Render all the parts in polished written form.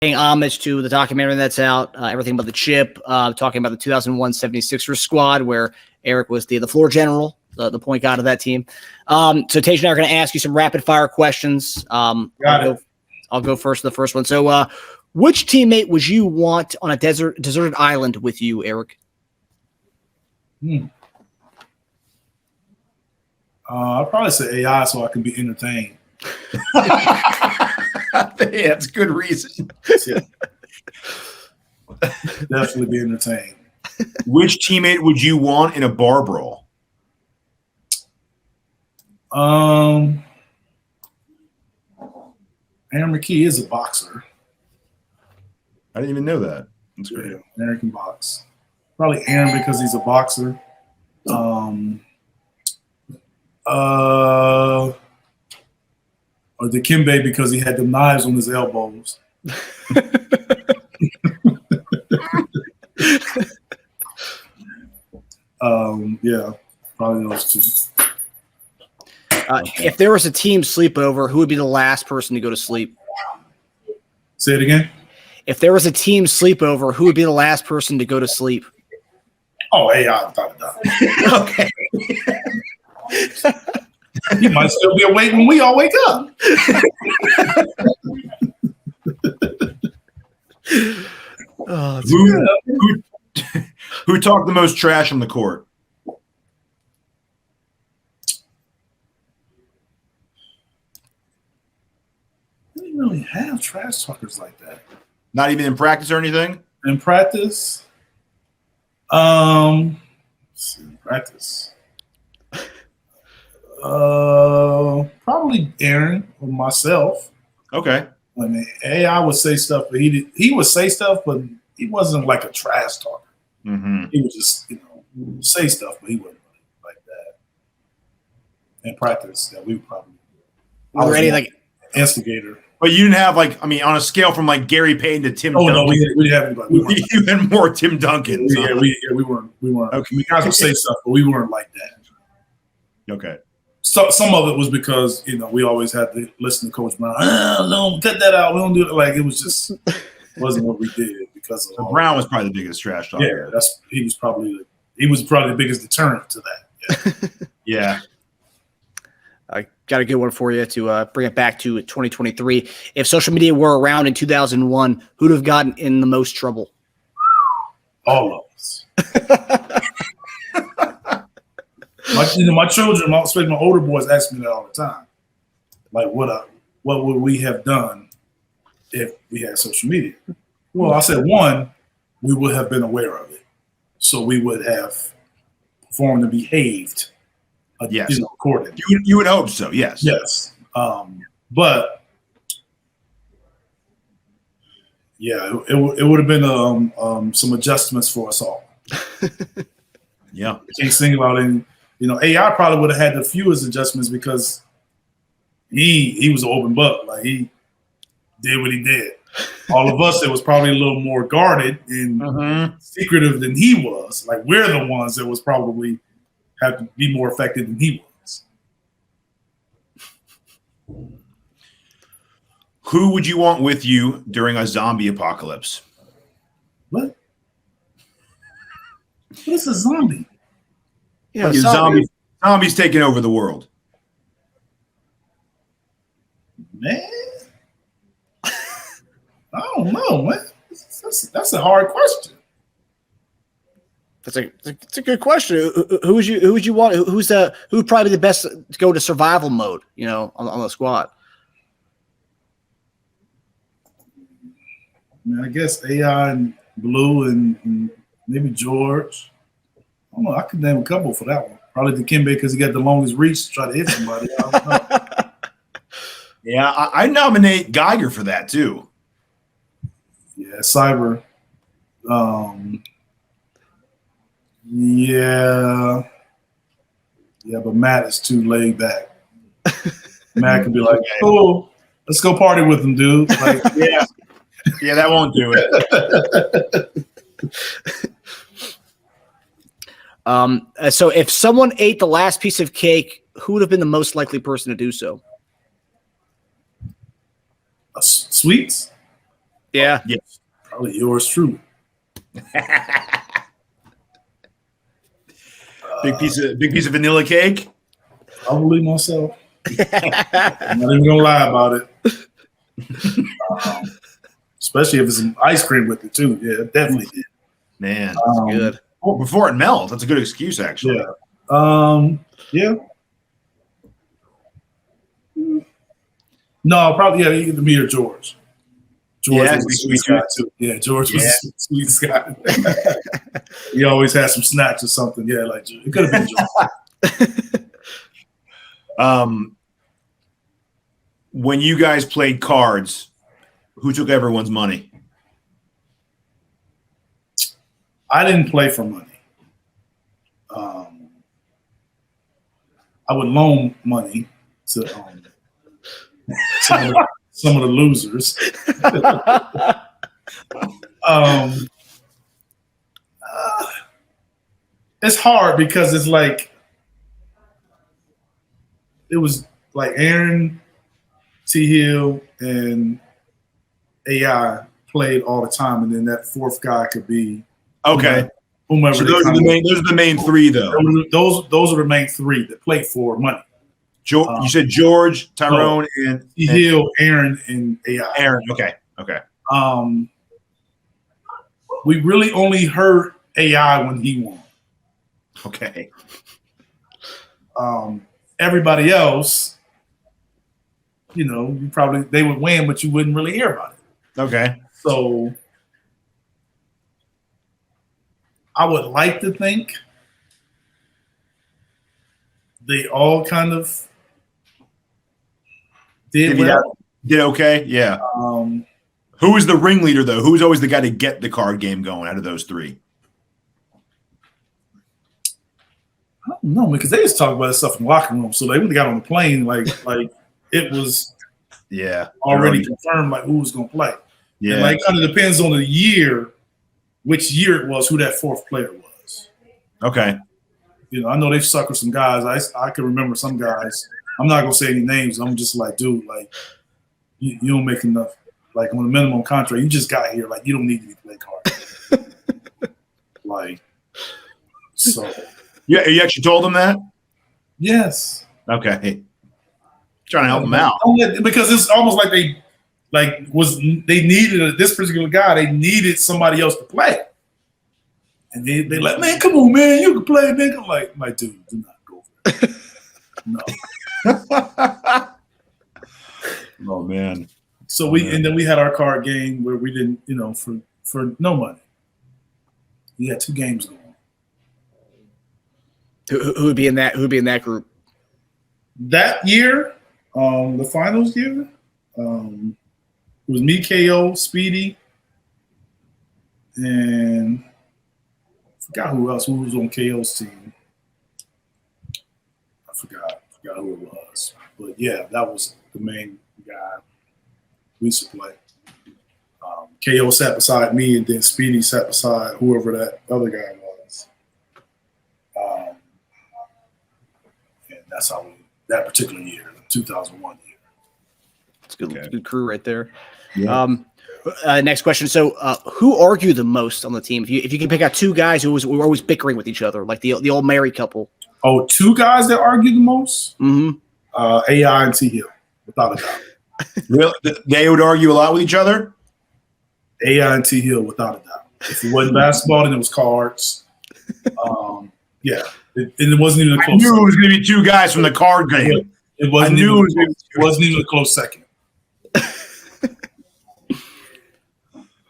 paying homage to the documentary that's out, Everything But the Chip, talking about the 2001 76ers squad where Eric was the floor general, the point guard of that team. So Teja and I are going to ask you some rapid fire questions. I'll go first to the first one. So which teammate would you want on a deserted island with you, Eric? I'll probably say AI so I can be entertained. Yeah, that's good reason. Yeah. Definitely be entertained. Which teammate would you want in a bar brawl? Aaron McKee is a boxer. I didn't even know that. That's great. Yeah, Aaron can box. Probably Aaron because he's a boxer. Or Dikembe because he had the knives on his elbows. Yeah, probably those two. If there was a team sleepover, who would be the last person to go to sleep? Say it again. If there was a team sleepover, who would be the last person to go to sleep? Oh, AI, without a doubt. Okay. He might still be awake when we all wake up. Who talked the most trash on the court? We didn't really have trash talkers like that. Not even in practice or anything? In practice? In practice. Probably Aaron or myself. Okay. I mean, AI would say stuff, but he would say stuff, but he wasn't like a trash talker. Mm-hmm. He would just, say stuff, but he wasn't really like that. In practice, we would probably. Were there any like instigator? But you didn't have on a scale from like Gary Payton to Tim Duncan. No, we didn't have anybody. You had more Tim Duncan. We weren't. Okay. We guys would say stuff, but we weren't like that. Okay. So some of it was because we always had to listen to Coach Brown. No, cut that out. We don't do it. Like it was just wasn't what we did because of Brown was probably the biggest trash talker. Yeah, he was probably the biggest deterrent to that. Yeah. I got a good one for you to bring it back to 2023. If social media were around in 2001, who'd have gotten in the most trouble? All of us. My children, especially my older boys, ask me that all the time. Like, what would we have done if we had social media? Well, I said, one, we would have been aware of it. So we would have performed and behaved accordingly. You would hope so, yes. Yes. But, yeah, it would have been some adjustments for us all. Yeah. I can't think about it. AI probably would have had the fewest adjustments because he was an open book. Like he did what he did. All of us, it was probably a little more guarded and secretive than he was. Like we're the ones that was probably had to be more effective than he was. Who would you want with you during a zombie apocalypse? What? What is a zombie? Yeah, zombies taking over the world. Man, I don't know, man. That's a hard question. That's a good question. Who would you want? Who would probably be the best to go to survival mode? On the squad. I mean, I guess AI and Blue and maybe George. I don't know. I could name a couple for that one. Probably Dikembe because he got the longest reach to try to hit somebody. I don't know. Yeah, I nominate Geiger for that too. Yeah, Cyber. Yeah, but Matt is too laid back. Matt can be like, "Oh, let's go party with him, dude." Like, yeah, that won't do it. So if someone ate the last piece of cake, who would have been the most likely person to do so? Sweets? Yeah. Yes. Probably yours truly. Big piece of vanilla cake. Probably myself. I'm not even gonna lie about it. Especially if it's some ice cream with it too. Yeah, it definitely did. Man, Good. well, before it melts, that's a good excuse, actually. Yeah. Yeah. No, probably either me or George. George Yeah, was a be sweet sweet guy too. Yeah, George was the sweetest guy. He always had some snacks or something. Yeah, like it could have been George. When you guys played cards, who took everyone's money? I didn't play for money. I would loan money to some of the losers. It's hard because it's like it was like Aaron, T. Hill, and AI played all the time, and then that fourth guy could be Okay. whomever. So those are the main three, though. Those are the main three that played for money. You said George, Tyrone, and T. Hill, Aaron, and AI. Aaron. Okay. We really only heard AI when he won. Okay. Everybody else, you probably they would win, but you wouldn't really hear about it. Okay. So I would like to think they all kind of did well. Did okay? Yeah. Who was the ringleader, though? Who was always the guy to get the card game going out of those three? I don't know, because they just talk about that stuff in the locker room. So when they got on the plane, like it was already confirmed like who was going to play. Yeah, and it kind of depends on the year, which year it was, who that fourth player was. Okay. I know they've suckered some guys. I can remember some guys. I'm not gonna say any names. I'm just like, dude, like you don't make enough. Like on a minimum contract, you just got here. Like you don't need to be play cards. Like so. Yeah, you actually told them that? Yes. Okay. Trying to help them out because it's almost like they needed this particular guy. They needed somebody else to play, and they like, man, come on, man, you can play, nigga. Like, dude, do not go for it. No. Oh man. So and then we had our card game where we didn't, for no money. We had 2 games going. Who would be in that? Who would be in that group? That year, the finals year, it was me, KO, Speedy, and I forgot who else. Who was on KO's team? I forgot who it was. But yeah, that was the main guy we used to play. KO sat beside me, and then Speedy sat beside whoever that other guy was. And that's how that particular year, the 2001 year. It's good crew right there. Yeah. Next question. So, who argued the most on the team? If you can pick out 2 guys who were always bickering with each other, like the old married couple. Oh, 2 guys that argued the most? Mm-hmm. AI and T. Hill, without a doubt. Really? They would argue a lot with each other? AI and T. Hill, without a doubt. If it wasn't basketball, then it was cards. Yeah. It wasn't even a close second. I knew it was going to be 2 guys from the card game. It wasn't even a close second.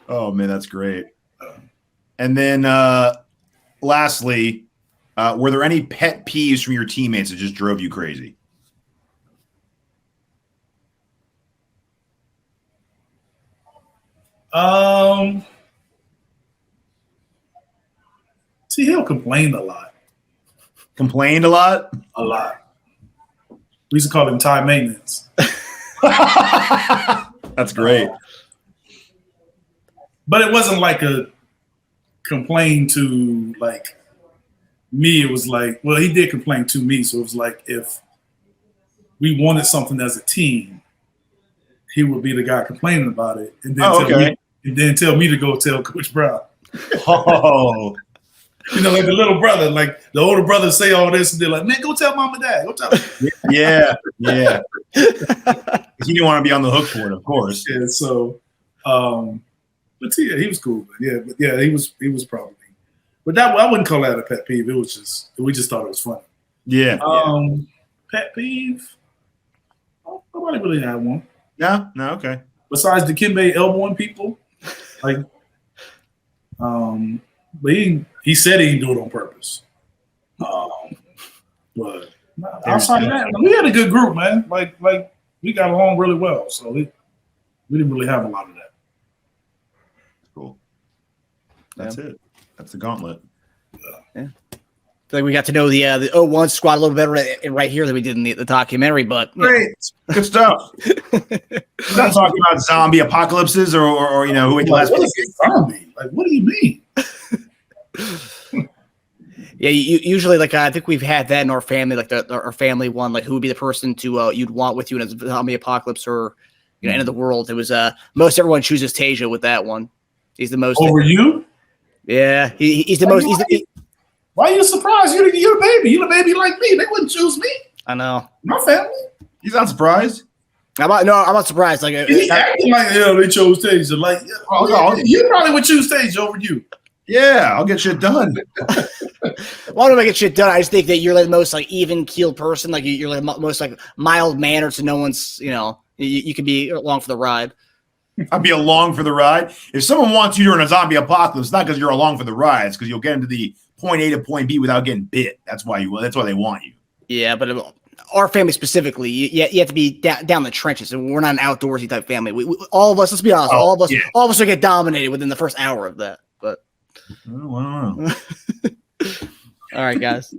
Oh, man, that's great. And then lastly, were there any pet peeves from your teammates that just drove you crazy? T. Hill complained a lot. Complained a lot? A lot. We used to call him time maintenance. That's great. But it wasn't like a complain to like me. It was like, well, he did complain to me. So it was like if we wanted something as a team, he would be the guy complaining about it. And then and then tell me to go tell Coach Brown. Oh, You know, like the little brother, like the older brother say all this, and they're like, man, go tell mom and dad. Go tell them. yeah. He didn't want to be on the hook for it, of course. Yeah, so, but yeah, he was cool. But he was probably. But that I wouldn't call that a pet peeve. It was just we just thought it was funny. Yeah. Pet peeve? Oh, nobody really had one. No, okay. Besides the Kimbe elbowing people, like, but he said he didn't do it on purpose. But outside of that, we had a good group, man. Like we got along really well, so we didn't really have a lot of that. Cool. That's it. That's the gauntlet. Yeah. Like we got to know the 01 squad a little better right here than we did in the documentary, but great, good stuff. We're not talking about zombie apocalypses or you know who Like, what is a zombie? Like, what do you mean? Yeah, usually like I think we've had that in our family, like our family one, like who would be the person to you'd want with you in a zombie apocalypse or end of the world. It was most everyone chooses Teja with that one. He's the most over you. Yeah, he's the most. Why are you surprised? You're the baby. You're the baby like me. They wouldn't choose me. I know. My family. He's not surprised. I'm not surprised. Like he acting like they chose Teja. Like you probably would choose Teja over you. Yeah, I'll get shit done. Well, I don't make it shit done. I just think that you're like the most like even keeled person. Like you're like most like mild mannered, so no one's you can be along for the ride. I'd be along for the ride. If someone wants you during a zombie apocalypse, it's not because you're along for the ride. It's because you'll get into the point A to point B without getting bit. That's why they want you. Yeah, but our family specifically, you have to be down the trenches, and we're not an outdoorsy type family. We all of us, let's be honest, all of us will get dominated within the first hour of that. But I don't know. All right, guys.